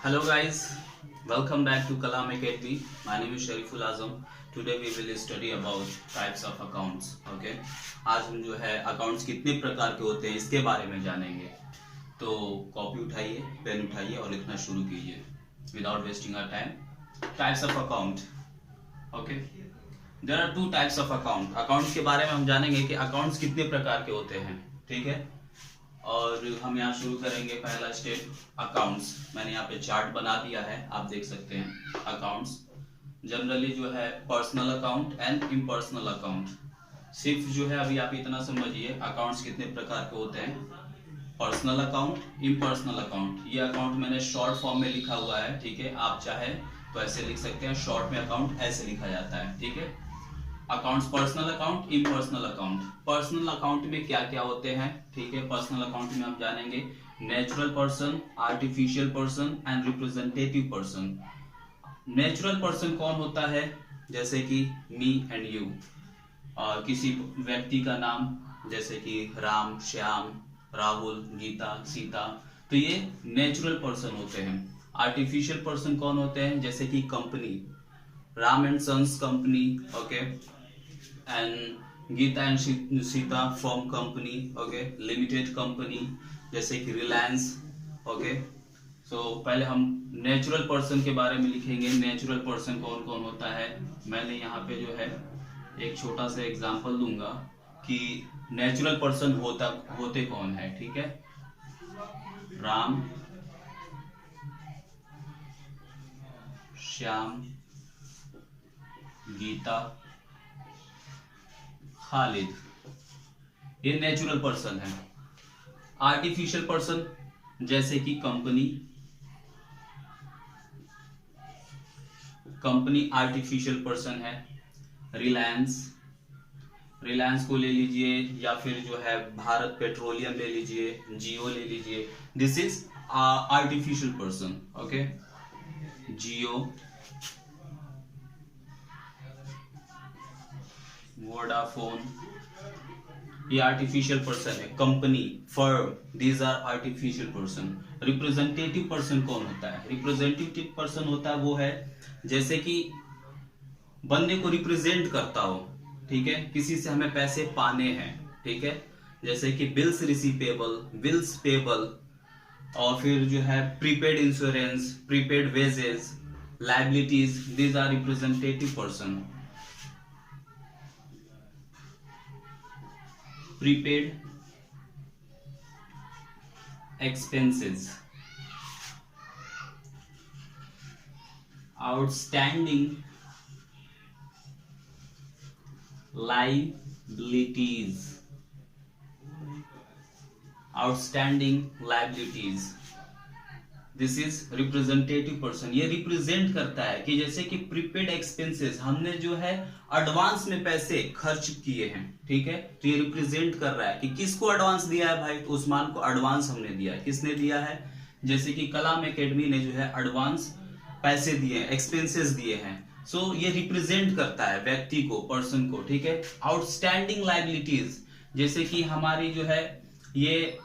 Hello guys, welcome back to Kalam Academy. My name is Shariful Azam. Today we will study about types of accounts. Okay, आज हम जो है accounts कितने प्रकार के होते हैं इसके बारे में जानेंगे. तो कॉपी उठाइए, पेन उठाइए और लिखना शुरू कीजिए. Without wasting our time. Types of account. Okay. There are two types of account. Accounts के बारे में हम जानेंगे कि अकाउंट्स कितने प्रकार के होते हैं. ठीक है. और हम यहाँ शुरू करेंगे पहला स्टेप अकाउंट्स. मैंने यहाँ पे चार्ट बना दिया है, आप देख सकते हैं. अकाउंट्स जनरली जो है personal account and impersonal account. सिर्फ जो है अभी आप इतना समझिए अकाउंट्स कितने प्रकार के होते हैं. Personal account, impersonal account. ये अकाउंट मैंने शॉर्ट फॉर्म में लिखा हुआ है. ठीक है, आप चाहे तो ऐसे लिख सकते हैं. शॉर्ट में अकाउंट ऐसे लिखा जाता है. ठीक है. Accounts personal account, impersonal account. Personal account में क्या क्या होते हैं. ठीक है, पर्सनल अकाउंट में हम जानेंगे natural person, artificial person and representative person. Natural person कौन होता है, जैसे कि मी एंड यू. किसी व्यक्ति का नाम जैसे कि राम, श्याम, राहुल, गीता, सीता, तो ये नेचुरल पर्सन होते हैं. आर्टिफिशियल पर्सन कौन होते हैं, जैसे कि company, Ram and sons company. Okay, and Geeta and Sita from company. Okay, limited company जैसे कि रिलायंस. ओके, सो पहले हम नेचुरल पर्सन के बारे में लिखेंगे. नेचुरल पर्सन कौन कौन होता है. मैंने यहाँ पे जो है एक छोटा सा एग्जांपल दूंगा कि नेचुरल पर्सन होते कौन है. ठीक है, राम, श्याम, गीता, खालिद, ये नेचुरल पर्सन है. आर्टिफिशियल पर्सन जैसे कि कंपनी आर्टिफिशियल पर्सन है. रिलायंस को ले लीजिए, या फिर जो है भारत पेट्रोलियम ले लीजिए, जियो ले लीजिए. This is artificial person. Okay, Jio, Vodafone, ये आर्टिफिशियल पर्सन है. Company, firm, these are artificial person. Representative person कौन होता है. रिप्रेजेंटेटिव पर्सन होता है वो है जैसे कि बंदे को रिप्रेजेंट करता हो. ठीक है, किसी से हमें पैसे पाने हैं. ठीक है, जैसे कि बिल्स रिसीवेबल, बिल्स पेबल, और फिर जो है prepaid insurance, prepaid wages, liabilities, these are representative person. prepaid expenses, outstanding liabilities, this is representative person. ये रिप्रेजेंट करता है कि जैसे कि प्रीपेड एक्सपेंसेस, हमने जो है एडवांस में पैसे खर्च किए हैं. ठीक है, तो ये रिप्रेजेंट कर रहा है कि किसको एडवांस दिया है. भाई तो उस्मान को एडवांस हमने दिया है. किसने दिया है, जैसे कि कलाम एकेडमी ने जो है एडवांस पैसे दिए, एक्सपेंसेस दिए हैं. सो ये रिप्रेजेंट करता है व्यक्ति को, पर्सन को. ठीक है. आउटस्टैंडिंग लायबिलिटीज, जैसे कि हमारी जो है ये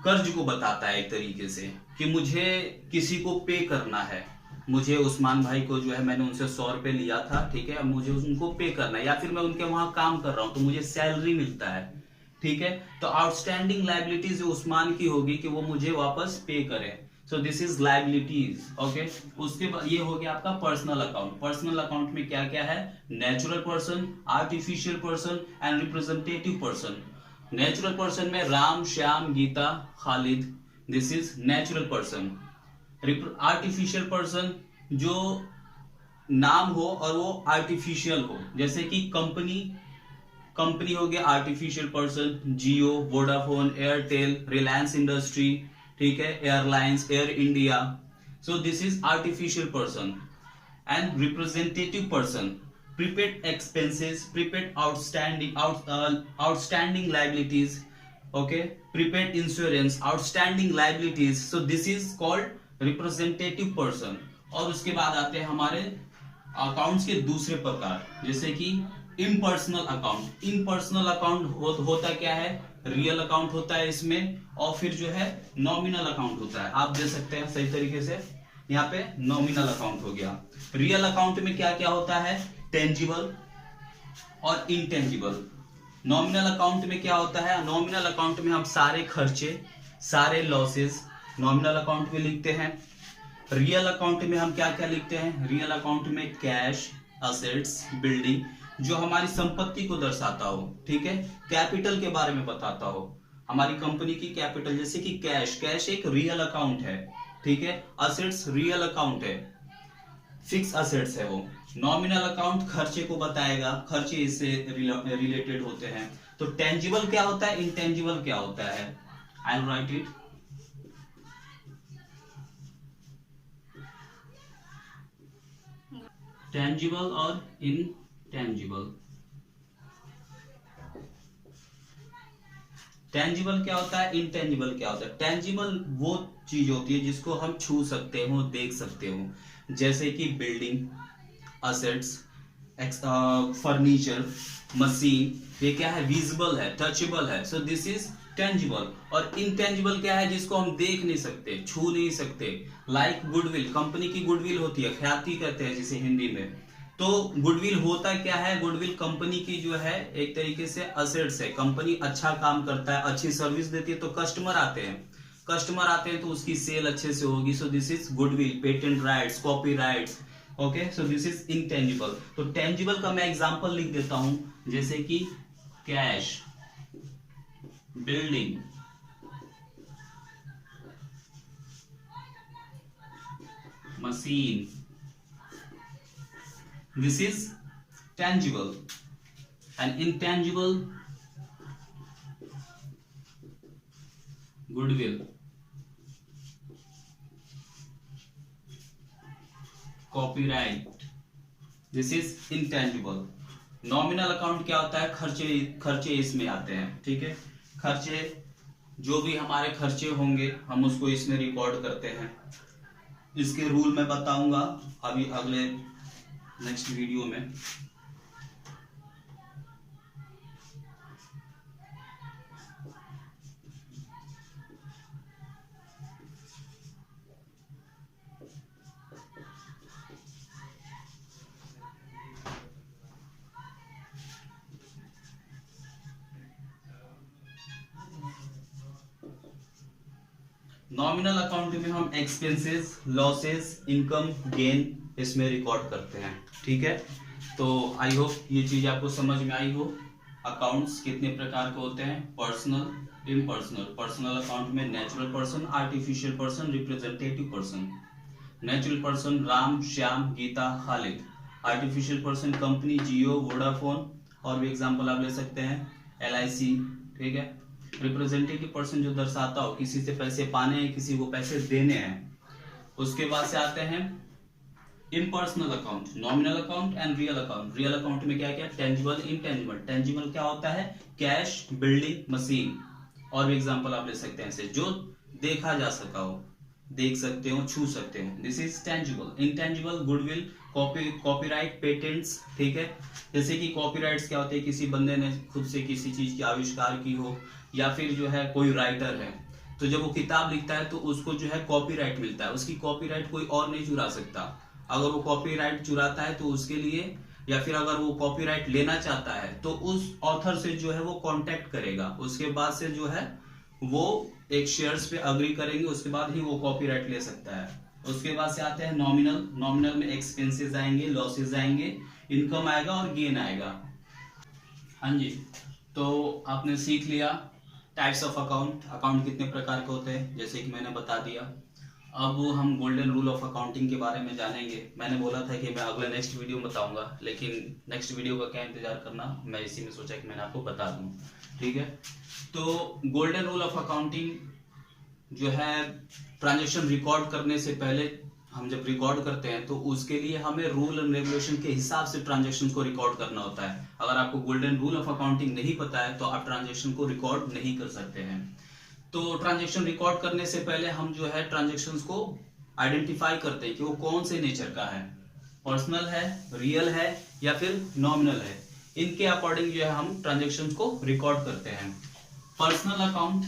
कर्ज को बताता है एक तरीके से कि मुझे किसी को पे करना है. मुझे उस्मान भाई को जो है मैंने उनसे 100 रुपए लिया था. ठीक है, अब मुझे उनको पे करना है, या फिर मैं उनके वहां काम कर रहा हूं तो मुझे सैलरी मिलता है. ठीक है, तो आउटस्टैंडिंग लायबिलिटीज जो उस्मान की होगी कि वो मुझे वापस पे करे. So this is liabilities. Okay, उसके बाद ये हो गया आपका पर्सनल अकाउंट. पर्सनल अकाउंट में क्या क्या है, natural person, artificial person and representative person. Natural person में Ram, Shyam, Geeta, Khalid, this is natural person. Artificial person जो नाम हो और वो आर्टिफिशियल हो, जैसे कि कंपनी हो गया आर्टिफिशियल पर्सन. जियो, वोडाफोन, एयरटेल, रिलायंस इंडस्ट्री. ठीक है, airlines, air India. So this is artificial person. And representative person, prepaid expenses, prepaid outstanding liabilities. Okay, prepaid insurance, outstanding liabilities. So this is called representative person. और उसके बाद आते हैं हमारे accounts के दूसरे प्रकार, जैसे कि इम्पर्सनल अकाउंट. इम्पर्सनल अकाउंट होता क्या है, रियल अकाउंट होता है इसमें, और फिर जो है नॉमिनल अकाउंट होता है. आप दे सकते हैं सही तरीके से. यहाँ पे नॉमिनल अकाउंट हो गया। रियल अकाउंट में क्या क्या होता है, टेंजिबल और इनटेंजिबल। नॉमिनल अकाउंट में क्या होता है, नॉमिनल अकाउंट में हम सारे खर्चे, सारे लॉसेस नॉमिनल अकाउंट में लिखते हैं। रियल अकाउंट में हम क्या क्या लिखते हैं, रियल अकाउंट में कैश, असेट्स, बिल्डिंग, जो हमारी संपत्ति को दर्शाता हो, ठीक है, कैपिटल के बारे में बताता हो, हमारी कंपनी की कैपिटल, जैसे कि कैश, कैश एक रियल अकाउंट है, ठीक है। असेट्स रियल अकाउंट है, फिक्स असेट्स है वो। नॉमिनल अकाउंट खर्चे को बताएगा, खर्चे इससे रिलेटेड होते हैं। तो टेंजिबल क्या होता है, इनटेंजिबल क्या होता है, I will write it. Tangible और इनटेंजिबल। टेंजिबल क्या होता है, इनटेंजिबल क्या होता है। टेंजिबल वो चीज होती है जिसको हम छू सकते हो, देख सकते हो, जैसे कि बिल्डिंग, असेट्स, फर्नीचर, मशीन, ये क्या है, विजिबल है, टचेबल है, सो दिस इज टेंजिबल। और इनटेंजिबल क्या है, जिसको हम देख नहीं सकते, छू नहीं सकते, लाइक गुडविल, कंपनी की गुडविल होती है, ख्याति कहते हैं जिसे हिंदी में। तो गुडविल होता क्या है, गुडविल कंपनी की जो है एक तरीके से असेट्स है, कंपनी अच्छा काम करता है, अच्छी सर्विस देती है, तो कस्टमर आते हैं, कस्टमर आते हैं तो उसकी सेल अच्छे से होगी, so this is goodwill, patent rights, copy rights, okay, so this is intangible. तो टेंजिबल का मैं एग्जांपल लिख देता हूं, जैसे कि cash, building, machine, this is tangible, and intangible, goodwill, copyright, this is intangible। Nominal account क्या होता है, खर्चे, खर्चे इसमें आते हैं, ठीक है, खर्चे, जो भी हमारे खर्चे होंगे हम उसको इसमें रिकॉर्ड करते हैं। इसके रूल मैं बताऊंगा अभी अगले नेक्स्ट वीडियो में। नॉमिनल अकाउंट में हम एक्सपेंसेस, लॉसेस, इनकम, गेन इसमें रिकॉर्ड करते हैं, ठीक है। तो आई होप ये चीज आपको समझ में आई हो। अकाउंट्स कितने प्रकार के होते हैं, पर्सनल, इम्पर्सनल। पर्सनल अकाउंट में natural person, artificial person, representative person. Natural person Ram, Shyam, Geeta, Khalid. Artificial person company, Jio, Vodafone, और भी एग्जांपल आप ले सकते हैं, LIC, ठीक है। रिप्रेजेंटेटिव पर्सन जो दर्शाता हो किसी से पैसे पाने हैं, किसी को पैसे देने हैं। उसके बाद से आते हैं impersonal account, nominal account and real account. Real account में क्या क्या, टेंजिबल, इनटेंजिबल। टेंजिबल क्या होता है, कैश, बिल्डिंग, मशीन, और भी एग्जांपल आप ले सकते हैं ऐसे, जो देखा जा सका हो, देख सकते हो, छू सकते हो, this is tangible. Intangible, goodwill, copyright, patents, ठीक है। जैसे कि कॉपीराइट्स क्या होते हैं, किसी बंदे ने खुद से किसी चीज की आविष्कार की हो, या फिर जो है कोई राइटर है, तो जब वो किताब लिखता है तो उसको जो है कॉपीराइट मिलता है, उसकी कॉपीराइट कोई और नहीं चुरा सकता। अगर वो कॉपीराइट चुराता है तो उसके लिए, या फिर अगर वो कॉपीराइट लेना चाहता है तो उस ऑथर से जो है वो कांटेक्ट करेगा, उसके बाद से जो है वो एक शेयर्स पे अग्री करेंगे, उसके बाद ही वो कॉपीराइट ले सकता है। उसके बाद से आते हैं नॉमिनल। नॉमिनल में एक्सपेंसेस आएंगे, लॉसेस आएंगे, इनकम आएगा और गेन आएगा। हाँ जी, तो आपने सीख लिया टाइप्स ऑफ अकाउंट, अकाउंट कितने प्रकार के होते हैं, जैसे कि मैंने बता दिया। अब हम गोल्डन रूल ऑफ अकाउंटिंग के बारे में जानेंगे। मैंने बोला था कि मैं अगले नेक्स्ट वीडियो में बताऊंगा, लेकिन नेक्स्ट वीडियो का क्या इंतजार करना, मैं इसी में सोचा कि मैंने आपको बता दूं, ठीक है। तो गोल्डन रूल ऑफ अकाउंटिंग जो है, ट्रांजेक्शन रिकॉर्ड करने से पहले हम जब रिकॉर्ड करते हैं तो उसके लिए हमें रूल एंड रेगुलेशन के हिसाब से ट्रांजेक्शन को रिकॉर्ड करना होता है। अगर आपको गोल्डन रूल ऑफ अकाउंटिंग नहीं पता है तो आप ट्रांजेक्शन को रिकॉर्ड नहीं कर सकते हैं। तो ट्रांजेक्शन रिकॉर्ड करने से पहले हम जो है ट्रांजेक्शंस को आइडेंटिफाई करते हैं कि वो कौन से नेचर का है, पर्सनल है, रियल है, या फिर नॉमिनल है। इनके अकॉर्डिंग जो है हम ट्रांजेक्शंस को रिकॉर्ड करते हैं। पर्सनल अकाउंट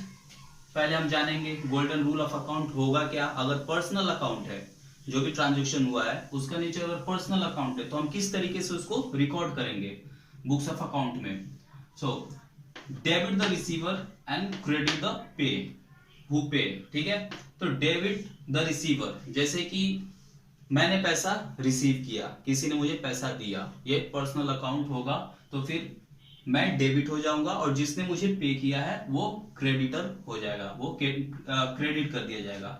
पहले हम जानेंगे, गोल्डन रूल ऑफ अकाउंट होगा क्या। अगर पर्सनल अकाउंट है जो भी ट्रांजेक्शन हुआ है उसका नेचर अगर पर्सनल अकाउंट है तो हम किस तरीके से उसको रिकॉर्ड करेंगे बुक्स ऑफ अकाउंट में। So debit the receiver and credit the pay who पे, ठीक है। तो डेबिट द रिसीवर, जैसे कि मैंने पैसा रिसीव किया, किसी ने मुझे पैसा दिया, ये पर्सनल अकाउंट होगा, तो फिर मैं डेबिट हो जाऊंगा और जिसने मुझे पे किया है वो क्रेडिटर हो जाएगा, वो क्रेडिट कर दिया जाएगा।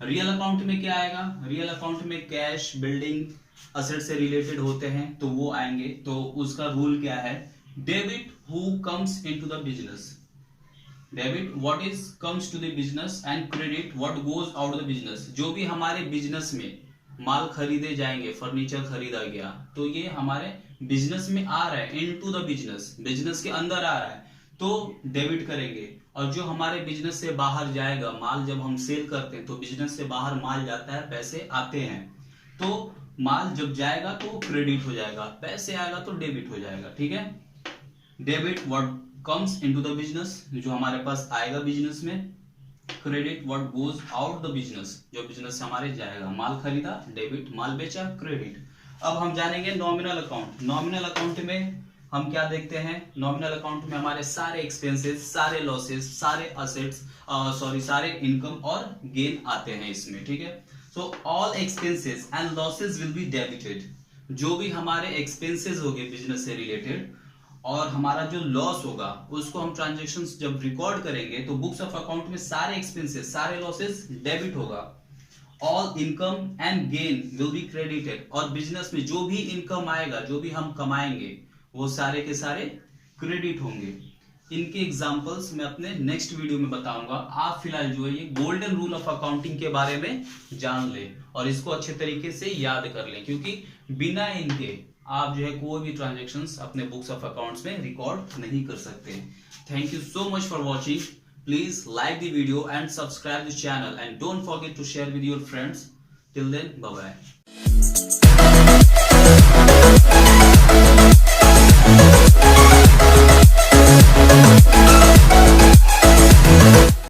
रियल अकाउंट में क्या आएगा? रियल अकाउंट में कैश, बिल्डिंग, असेट से रिलेटेड होते हैं तो वो आएंगे। तो उसका रूल क्या है? Debit who comes into the business, debit what is comes to the business and credit what goes out the business. जो भी हमारे बिजनेस में माल खरीदे जाएंगे, फर्नीचर खरीदा गया तो ये हमारे बिजनेस में आ रहा है, इनटू द बिजनेस, बिजनेस के अंदर आ रहा है तो डेबिट करेंगे। और जो हमारे बिजनेस से बाहर जाएगा, माल जब हम सेल करते हैं तो बिजनेस से बाहर माल जाता है, पैसे आते हैं, तो माल जब जाएगा तो क्रेडिट हो जाएगा, पैसे आएगा तो डेबिट हो जाएगा, ठीक है। Debit what comes into the business, जो हमारे पास आएगा बिजनेस में, credit what goes out the business, जो बिजनेस से हमारे जाएगा, माल खरीदा डेबिट, माल बेचा क्रेडिट। अब हम जानेंगे नॉमिनल अकाउंट। नॉमिनल अकाउंट में हम क्या देखते हैं? नॉमिनल अकाउंट में हमारे सारे एक्सपेंसेस, सारे लॉसेस, सारे असेट्स, सारे इनकम और गेन आते हैं इसमें, ठीक है। So all expenses and losses will be debited. जो भी हमारे एक्सपेंसेस होंगे बिजनेस से रिलेटेड और हमारा जो लॉस होगा उसको हम ट्रांजेक्शंस जब रिकॉर्ड करेंगे तो बुक्स ऑफ अकाउंट में सारे एक्सपेंसेस, सारे लॉसेस डेबिट होगा। All income and gain will be credited. और बिजनेस में जो भी इनकम आएगा, जो भी हम कमाएंगे, वो सारे के सारे क्रेडिट होंगे। इनके एग्जांपल्स मैं अपने नेक्स्ट वीडियो में बताऊंगा। आप फिलहाल जो है ये गोल्डन रूल ऑफ अकाउंटिंग के बारे में जान ले और इसको अच्छे तरीके से याद कर लें, क्योंकि बिना इनके आप जो है कोई भी ट्रांजेक्शन्स अपने बुक्स ऑफ अकाउंट्स में रिकॉर्ड नहीं कर सकते। Thank you so much for watching. Please like the video and subscribe the channel and don't forget to share with your friends. Till then, bye bye.